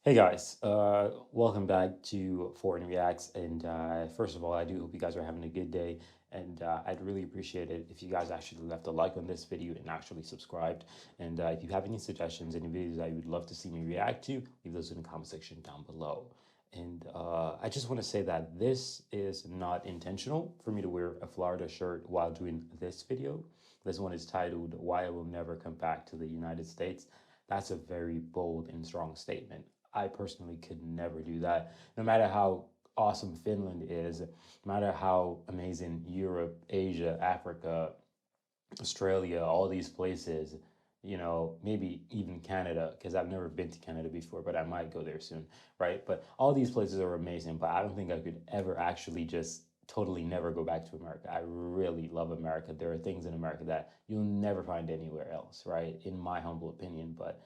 Hey guys, welcome back to Foreign Reacts. And first of all, I do hope you guys are having a good day. And I'd really appreciate it if you guys actually left a like on this video and actually subscribed. And if you have any suggestions, any videos that you would love to see me react to, leave those in the comment section down below. And I just want to say that this is not intentional for me to wear a Florida shirt while doing this video. This one is titled "Why I Will Never Come Back to the United States." That's a very bold and strong statement. I personally could never do that. No matter how awesome Finland is, no matter how amazing Europe, Asia, Africa, Australia, all these places, maybe even Canada, because I've never been to Canada before, but I might go there soon, right? But all these places are amazing, but I don't think I could ever actually just totally never go back to America. I really love America. There are things in America that you'll never find anywhere else, right? In my humble opinion, but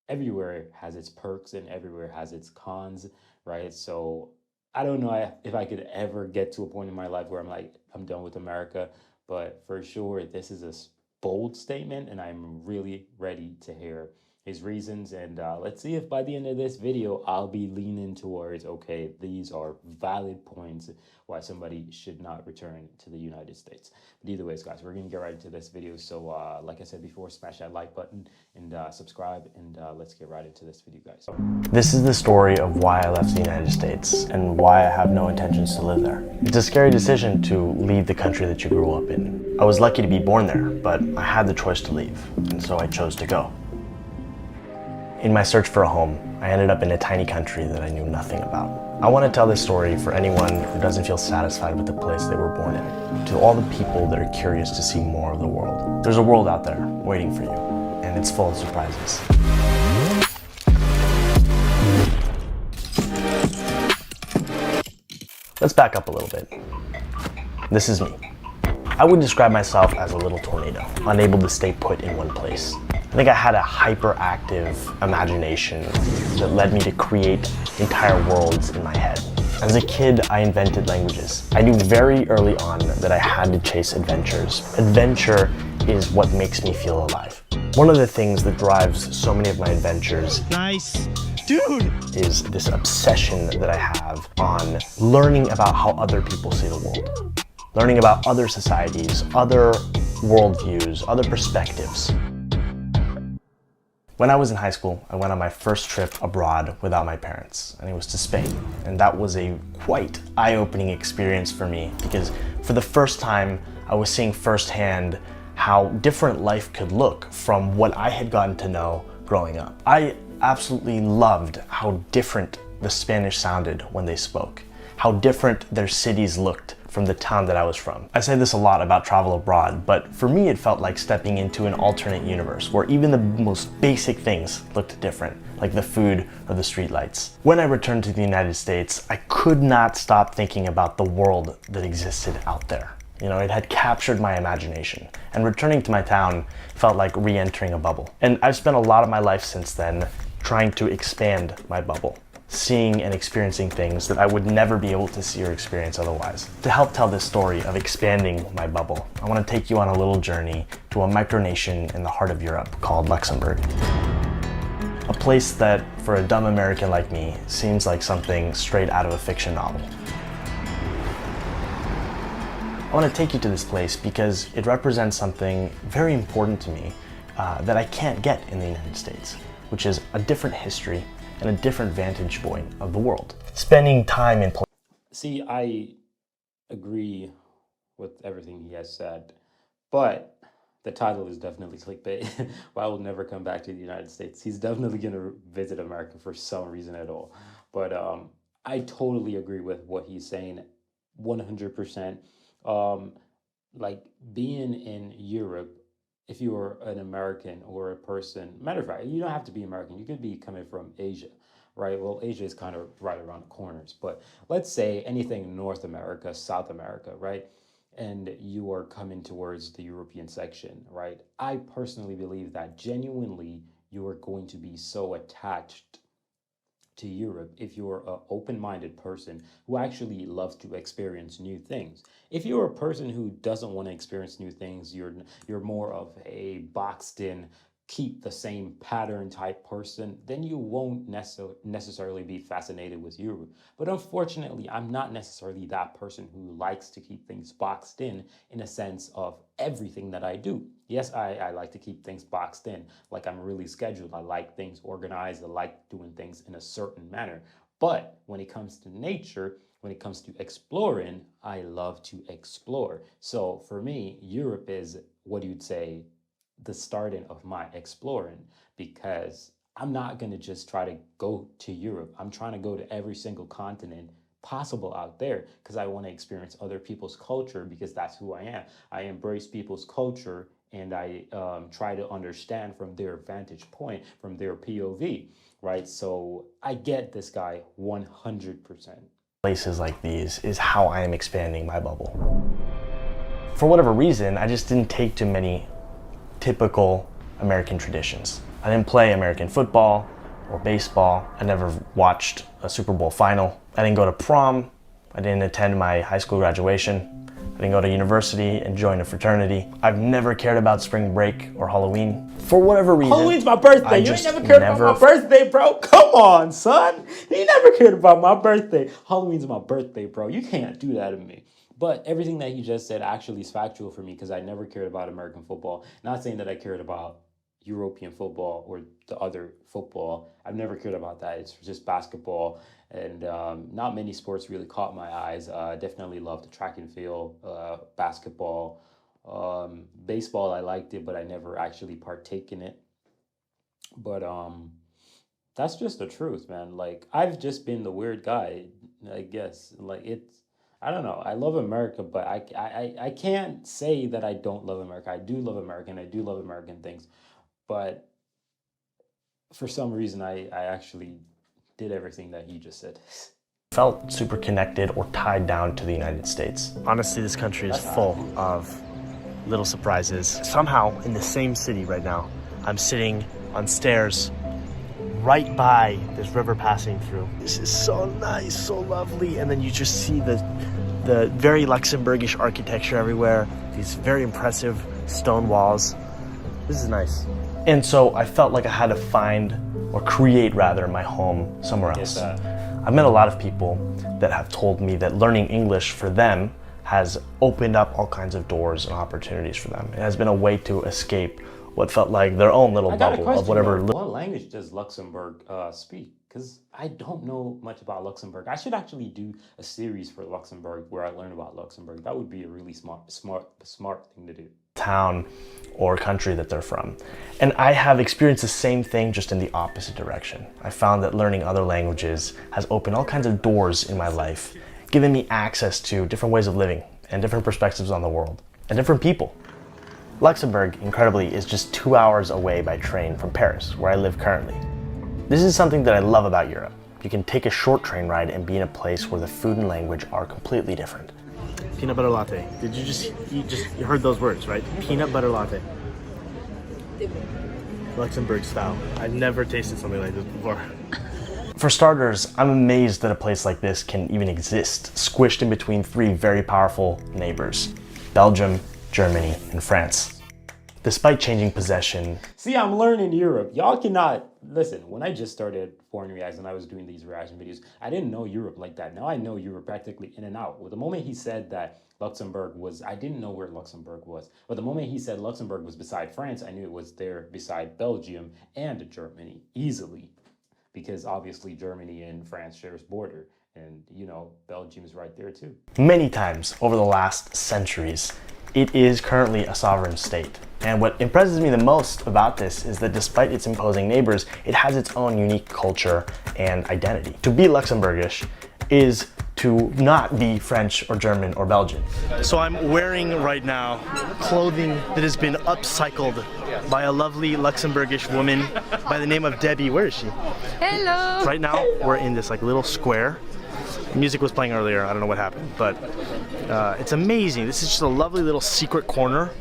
everywhere has its perks and everywhere has its cons, right? So I don't know if I could ever get to a point in my life where I'm like, I'm done with America, but for sure, this is a bold statement, and I'm really ready to hear his reasons. And let's see if by the end of this video, I'll be leaning towards, okay, these are valid points why somebody should not return to the United States. But either ways, guys, we're gonna get right into this video. So like I said before, smash that like button and subscribe, and let's get right into this video, guys. This is the story of why I left the United States and why I have no intentions to live there. It's a scary decision to leave the country that you grew up in. I was lucky to be born there, but I had the choice to leave, and so I chose to go. In my search for a home, I ended up in a tiny country that I knew nothing about. I want to tell this story for anyone who doesn't feel satisfied with the place they were born in, to all the people that are curious to see more of the world. There's a world out there waiting for you, and it's full of surprises. Let's back up a little bit. This is me. I would describe myself as a little tornado, unable to stay put in one place. I think I had a hyperactive imagination that led me to create entire worlds in my head. As a kid, I invented languages. I knew very early on that I had to chase adventures. Adventure is what makes me feel alive. One of the things that drives so many of my adventures is this obsession that I have on learning about how other people see the world. Learning about other societies, other worldviews, other perspectives. When I was in high school, I went on my first trip abroad without my parents, and it was to Spain. And that was a quite eye-opening experience for me, because for the first time, I was seeing firsthand how different life could look from what I had gotten to know growing up. I absolutely loved how different the Spanish sounded when they spoke, how different their cities looked from the town that I was from. I say this a lot about travel abroad, but for me it felt like stepping into an alternate universe where even the most basic things looked different, like the food or the streetlights. When I returned to the United States, I could not stop thinking about the world that existed out there. It had captured my imagination, and returning to my town felt like re-entering a bubble. And I've spent a lot of my life since then trying to expand my bubble, seeing and experiencing things that I would never be able to see or experience otherwise. To help tell this story of expanding my bubble, I want to take you on a little journey to a micronation in the heart of Europe called Luxembourg. A place that, for a dumb American like me, seems like something straight out of a fiction novel. I want to take you to this place because it represents something very important to me that I can't get in the United States, which is a different history and a different vantage point of the world. Spending time in See, I agree with everything he has said, but the title is definitely clickbait. Why will never come back to the United States. He's definitely going to visit America for some reason at all. But I totally agree with what he's saying, 100%. Like being in Europe, if you're an American or a person, matter of fact, you don't have to be American. You could be coming from Asia, right? Well, Asia is kind of right around the corners, but let's say anything North America, South America, right? And you are coming towards the European section, right? I personally believe that genuinely you are going to be so attached to Europe if you're an open-minded person who actually loves to experience new things. If you're a person who doesn't want to experience new things, you're more of a boxed in keep the same pattern type person, then you won't necessarily be fascinated with Europe. But unfortunately, I'm not necessarily that person who likes to keep things boxed in a sense of everything that I do. Yes, I like to keep things boxed in, like I'm really scheduled. I like things organized. I like doing things in a certain manner. But when it comes to nature, when it comes to exploring, I love to explore. So for me, Europe is what you'd say the starting of my exploring, because I'm not going to just try to go to Europe. I'm trying to go to every single continent possible out there because I want to experience other people's culture, because that's who I am. I embrace people's culture, and I try to understand from their vantage point, from their POV, right? So I get this guy 100%. Places like these is how I am expanding my bubble. For whatever reason, I just didn't take to many typical American traditions. I didn't play American football or baseball. I never watched a Super Bowl final. I didn't go to prom. I didn't attend my high school graduation. I didn't go to university and join a fraternity. I've never cared about spring break or Halloween. For whatever reason. Halloween's my birthday. You ain't never cared about my birthday, bro. Come on, son. You never cared about my birthday. Halloween's my birthday, bro. You can't do that to me. But everything that he just said actually is factual for me, because I never cared about American football. Not saying that I cared about European football or the other football. I've never cared about that. It's just basketball. And not many sports really caught my eyes. Definitely loved the track and field, basketball. Baseball, I liked it, but I never actually partake in it. But that's just the truth, man. Like, I've just been the weird guy, I guess. Like, I don't know. I love America, but I can't say that I don't love America. I do love America, and I do love American things. But for some reason, I actually did everything that he just said. Felt super connected or tied down to the United States. Honestly, this country is full of little surprises. Somehow, in the same city right now, I'm sitting on stairs right by this river passing through. This is so nice, so lovely. And then you just see the very Luxembourgish architecture everywhere, these very impressive stone walls. This is nice. And so I felt like I had to find, or create rather, my home somewhere else. I've met a lot of people that have told me that learning English for them has opened up all kinds of doors and opportunities for them. It has been a way to escape what felt like their own little bubble of whatever. What language does Luxembourg speak? Because I don't know much about Luxembourg. I should actually do a series for Luxembourg where I learn about Luxembourg. That would be a really smart thing to do. Town or country that they're from. And I have experienced the same thing, just in the opposite direction. I found that learning other languages has opened all kinds of doors in my life, giving me access to different ways of living and different perspectives on the world and different people. Luxembourg, incredibly, is just 2 hours away by train from Paris, where I live currently. This is something that I love about Europe. You can take a short train ride and be in a place where the food and language are completely different. Peanut butter latte. Did you you heard those words, right? Peanut butter latte. Luxembourg style. I've never tasted something like this before. For starters, I'm amazed that a place like this can even exist, squished in between three very powerful neighbors: Belgium, Germany, and France. Despite changing possession. See, I'm learning Europe. Y'all cannot, listen, when I just started Foreign Reacts and I was doing these reaction videos, I didn't know Europe like that. Now I know Europe practically in and out. Well, the moment he said that Luxembourg was, I didn't know where Luxembourg was. But the moment he said Luxembourg was beside France, I knew it was there beside Belgium and Germany, easily. Because obviously Germany and France shares border. And, you know, Belgium is right there too. Many times over the last centuries, it is currently a sovereign state. And what impresses me the most about this is that despite its imposing neighbors, it has its own unique culture and identity. To be Luxembourgish is to not be French or German or Belgian. So I'm wearing right now clothing that has been upcycled by a lovely Luxembourgish woman by the name of Debbie. Where is she? Hello! Right now we're in this like little square. Music was playing earlier, I don't know what happened, but it's amazing. This is just a lovely little secret corner.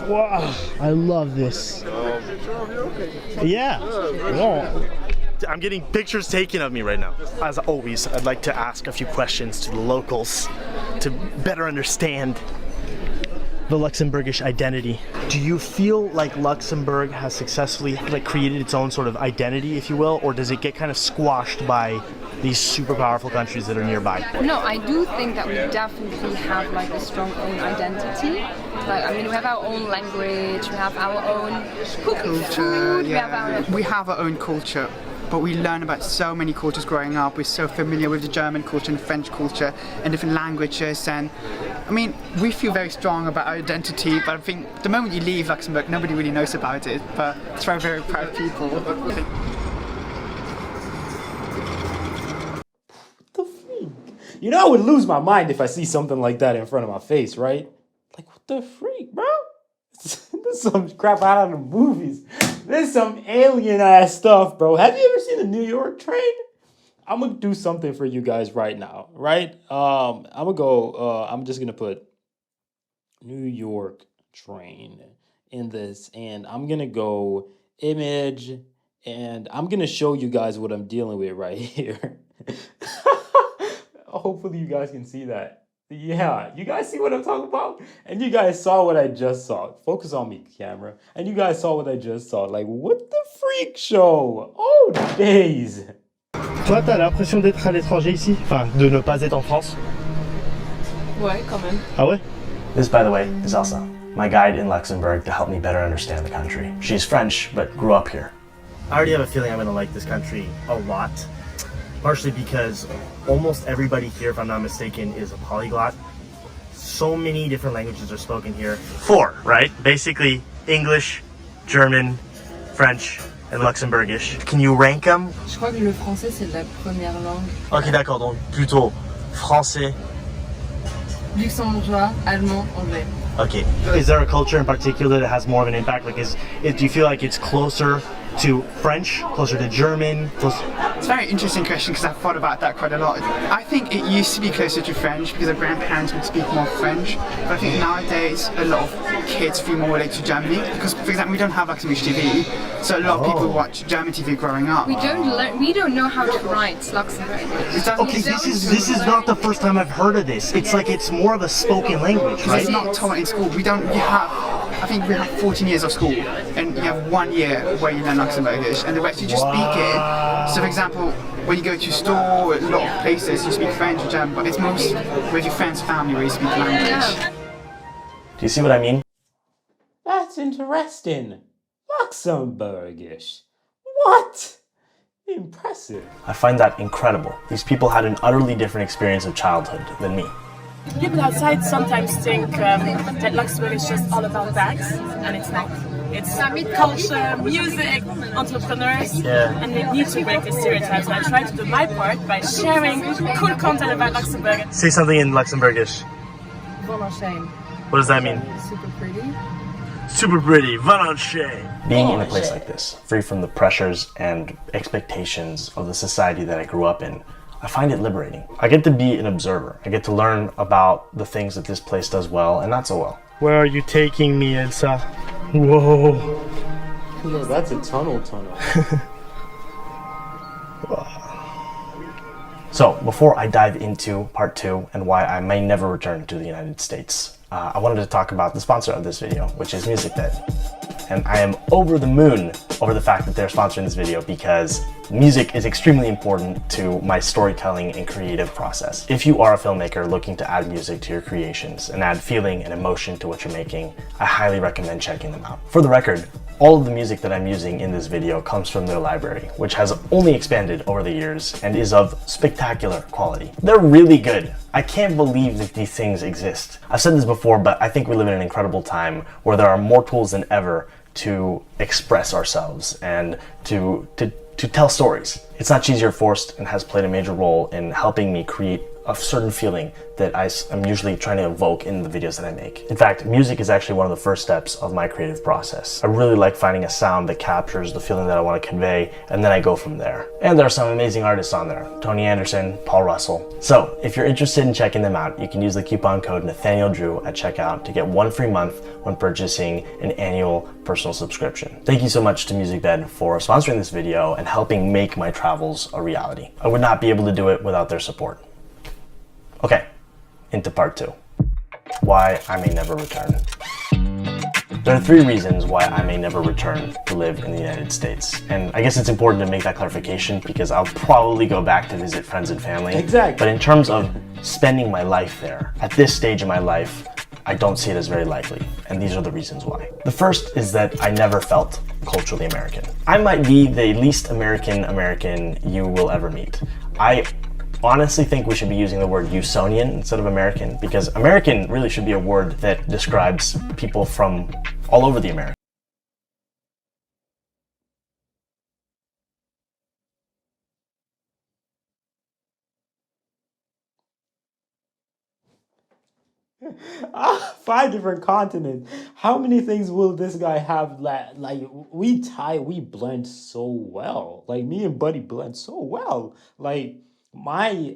Wow, I love this. Yeah. Whoa. I'm getting pictures taken of me right now. As always, I'd like to ask a few questions to the locals to better understand the Luxembourgish identity. Do you feel like Luxembourg has successfully created its own sort of identity, if you will, or does it get kind of squashed by these super powerful countries that are nearby? No, I do think that we definitely have like a strong own identity. Like, I mean, we have our own language, we have our own culture, we have our own culture. But we learn about so many cultures growing up. We're so familiar with the German culture and French culture and different languages. And I mean, we feel very strong about our identity, but I think the moment you leave Luxembourg, nobody really knows about it. But it's very, very proud people. The freak? You know, I would lose my mind if I see something like that in front of my face, right? Like, what the freak, bro? This is some crap out of the movies. This is some alien ass stuff, bro. Have you ever seen the New York train? I'm gonna do something for you guys right now, right? I'm just gonna put New York train in this, and I'm gonna go image, and I'm gonna show you guys what I'm dealing with right here. Hopefully you guys can see that. Yeah, you guys see what I'm talking about? And you guys saw what I just saw. Focus on me, camera. And you guys saw what I just saw. Like, what the freak show? Oh, days. Toi, t'as l'impression d'être à l'étranger ici? Enfin, de ne pas être en France? Ouais, quand même. Ah ouais? This, by the way, is Elsa, my guide in Luxembourg to help me better understand the country. She's French, but grew up here. I already have a feeling I'm gonna like this country a lot. Partially because almost everybody here, if I'm not mistaken, is a polyglot. So many different languages are spoken here. 4, right? Basically English, German, French, and Luxembourgish. Can you rank them? Je crois que le français c'est la première langue. Ok, d'accord, donc plutôt français. Luxembourgeois, allemand, anglais. Okay. Is there a culture in particular that has more of an impact? Like, do you feel like it's closer to French, closer to German? It's a very interesting question because I've thought about that quite a lot. I think it used to be closer to French because our grandparents would speak more French. But I think nowadays a lot of kids feel more related to Germany because, for example, we don't have Luxembourgish TV, so a lot of people watch German TV growing up. We don't know how to write Luxembourgish. Okay, this is not the first time I've heard of this. It's like it's more of a spoken language, right? It's not taught in school. I think we have 14 years of school, and you have 1 year where you learn Luxembourgish, and the rest you just speak it. So, for example, when you go to a store, a lot of places you speak French or German, but it's most with your friends, family where you speak language. Yeah. Do you see what I mean? That's interesting. Luxembourgish. What? Impressive. I find that incredible. These people had an utterly different experience of childhood than me. People outside sometimes think that Luxembourg is just all about bags, and it's not. It's culture, music, entrepreneurs, and they need to break the stereotypes. And I try to do my part by sharing cool content about Luxembourg. Say something in Luxembourgish. Volonshame. What does that mean? Super pretty. Super pretty, volontiers. Being in a place like this, free from the pressures and expectations of the society that I grew up in, I find it liberating. I get to be an observer. I get to learn about the things that this place does well and not so well. Where are you taking me, Elsa? Whoa. No, that's a tunnel. So, before I dive into part 2 and why I may never return to the United States, I wanted to talk about the sponsor of this video, which is MusicBed. And I am over the moon over the fact that they're sponsoring this video because music is extremely important to my storytelling and creative process. If you are a filmmaker looking to add music to your creations and add feeling and emotion to what you're making, I highly recommend checking them out. For the record, all of the music that I'm using in this video comes from their library, which has only expanded over the years and is of spectacular quality. They're really good. I can't believe that these things exist. I've said this before, but I think we live in an incredible time where there are more tools than ever to express ourselves and to tell stories. It's not Choose Your Forced and has played a major role in helping me create a certain feeling that I'm usually trying to evoke in the videos that I make. In fact, music is actually one of the first steps of my creative process. I really like finding a sound that captures the feeling that I want to convey, and then I go from there. And there are some amazing artists on there. Tony Anderson, Paul Russell. So, if you're interested in checking them out, you can use the coupon code NathanielDrew at checkout to get 1 free month when purchasing an annual personal subscription. Thank you so much to MusicBed for sponsoring this video and helping make my travels a reality. I would not be able to do it without their support. Okay, into part 2. Why I may never return. There are 3 reasons why I may never return to live in the United States. And I guess it's important to make that clarification because I'll probably go back to visit friends and family. Exactly. But in terms of spending my life there, at this stage of my life, I don't see it as very likely. And these are the reasons why. The first is that I never felt culturally American. I might be the least American you will ever meet. I honestly think we should be using the word Usonian instead of American, because American really should be a word that describes people from all over the Americas. Ah, 5 different continents. How many things will this guy have? Like we blend so well. Like me and Buddy blend so well. Like my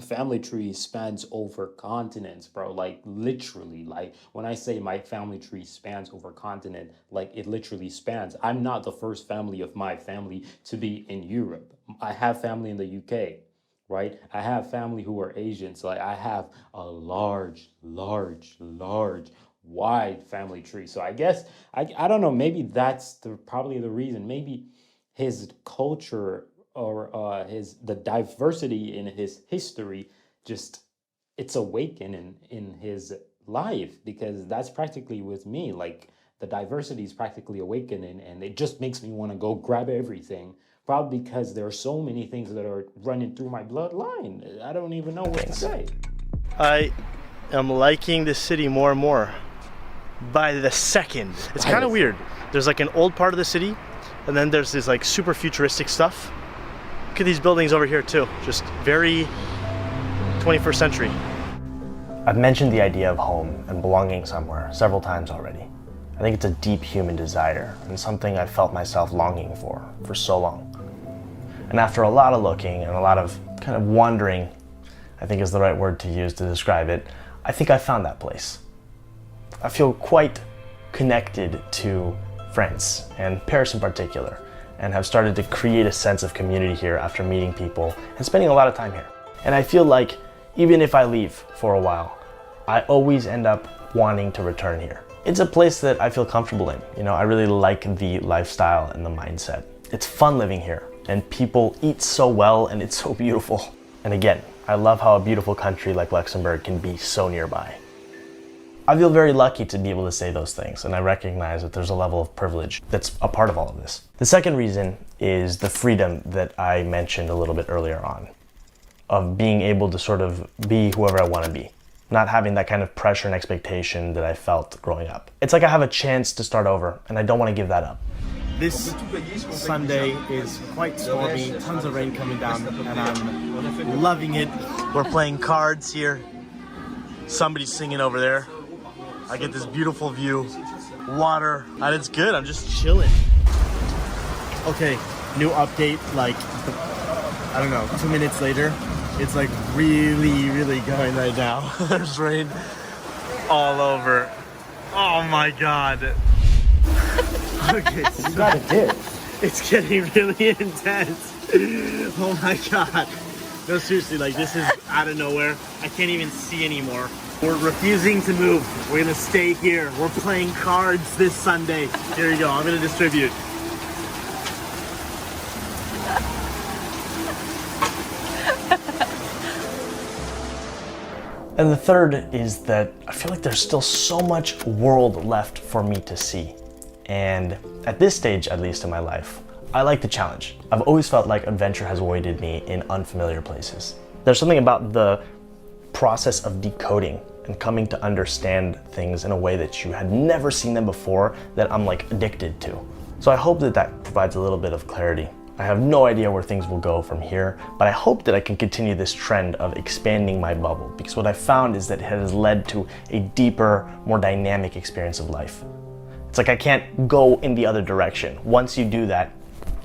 family tree spans over continents, bro. Like literally. Like when I say my family tree spans over continent, like it literally spans. I'm not the first family of my family to be in Europe. I have family in the UK, right? I have family who are Asians. Like I have a large, wide family tree. So I guess I don't know. Maybe that's probably the reason. Maybe his culture or the diversity in his history just it's awakened in his life, because that's practically with me. Like the diversity is practically awakening, and it just makes me want to go grab everything. Probably because there are so many things that are running through my bloodline. I don't even know what to say. I am liking this city more and more by the second. It's kind of weird. There's like an old part of the city, and then there's this like super futuristic stuff. Look at these buildings over here too. Just very 21st century. I've mentioned the idea of home and belonging somewhere several times already. I think it's a deep human desire and something I've felt myself longing for so long. And after a lot of looking and a lot of kind of wandering, I think is the right word to use to describe it, I think I found that place. I feel quite connected to France, and Paris in particular, and have started to create a sense of community here after meeting people and spending a lot of time here. And I feel like even if I leave for a while, I always end up wanting to return here. It's a place that I feel comfortable in. You know, I really like the lifestyle and the mindset. It's fun living here, and people eat so well, and it's so beautiful. And again, I love how a beautiful country like Luxembourg can be so nearby. I feel very lucky to be able to say those things, and I recognize that there's a level of privilege that's a part of all of this. The second reason is the freedom that I mentioned a little bit earlier on, of being able to sort of be whoever I want to be, not having that kind of pressure and expectation that I felt growing up. It's like I have a chance to start over, and I don't want to give that up. This Sunday is quite stormy, tons of rain coming down, and I'm loving it. We're playing cards here. Somebody's singing over there. I get this beautiful view, water, and it's good. I'm just chilling. Okay, new update, like, I don't know, 2 minutes later. It's like really going right now. There's rain all over. Oh my God. Okay, You got a dip. it's getting really intense. Oh my God. No, seriously, like this is out of nowhere. I can't even see anymore. We're refusing to move. We're gonna stay here. We're playing cards this Sunday. Here you go, I'm gonna distribute. And the third is that I feel like there's still so much world left for me to see. And at this stage, at least in my life, I like the challenge. I've always felt like adventure has awaited me in unfamiliar places. There's something about the process of decoding and coming to understand things in a way that you had never seen them before that I'm like addicted to. So I hope that that provides a little bit of clarity. I have no idea where things will go from here, but I hope that I can continue this trend of expanding my bubble, because what I found is that it has led to a deeper, more dynamic experience of life. It's like I can't go in the other direction. Once you do that,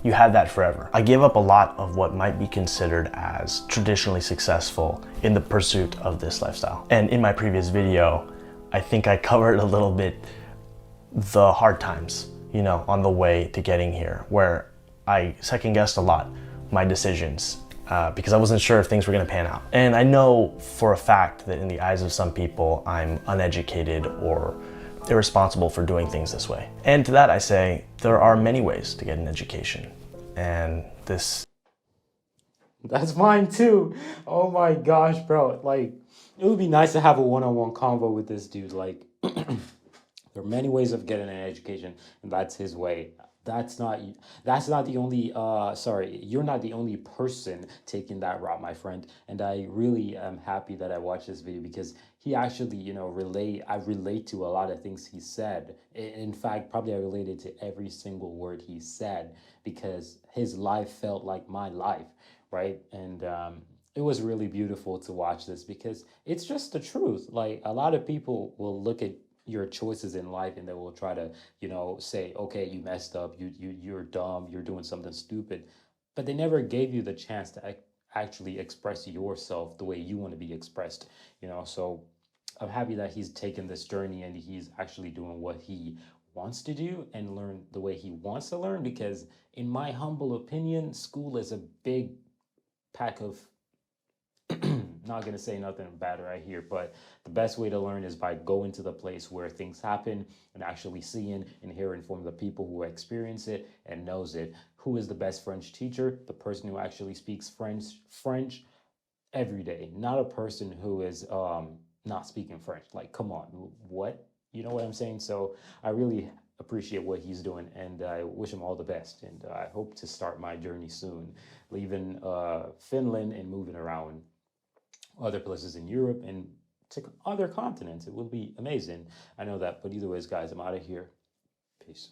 you have that forever. I gave up a lot of what might be considered as traditionally successful in the pursuit of this lifestyle. And in my previous video, I think I covered a little bit the hard times, you know, on the way to getting here, where I second-guessed a lot my decisions because I wasn't sure if things were going to pan out. And I know for a fact that in the eyes of some people, I'm uneducated or irresponsible for doing things this way. And to that I say, there are many ways to get an education. And this... That's mine too. Oh my gosh, bro. Like, it would be nice to have a one-on-one convo with this dude. Like, there are many ways of getting an education, and that's his way. That's not the only sorry, you're not the only person taking that route, my friend. And I really am happy that I watched this video, because he actually, I relate to a lot of things he said. In fact, probably I related to every single word he said, because his life felt like my life, right? And it was really beautiful to watch this, because it's just the truth. Like, a lot of people will look at your choices in life and they will try to, say, okay, you messed up, you're dumb, you're doing something stupid, but they never gave you the chance to actually express yourself the way you want to be expressed. So I'm happy that he's taken this journey and he's actually doing what he wants to do and learn the way he wants to learn, because in my humble opinion, school is a big pack of not going to say nothing bad right here, but the best way to learn is by going to the place where things happen and actually seeing and hearing from the people who experience it and knows it. Who is the best French teacher? The person who actually speaks French every day, not a person who is not speaking French. Like, come on, what? You know what I'm saying? So I really appreciate what he's doing, and I wish him all the best. And I hope to start my journey soon, leaving Finland and moving around other places in Europe and to other continents. It will be amazing. I know that. But either ways, guys, I'm out of here. Peace.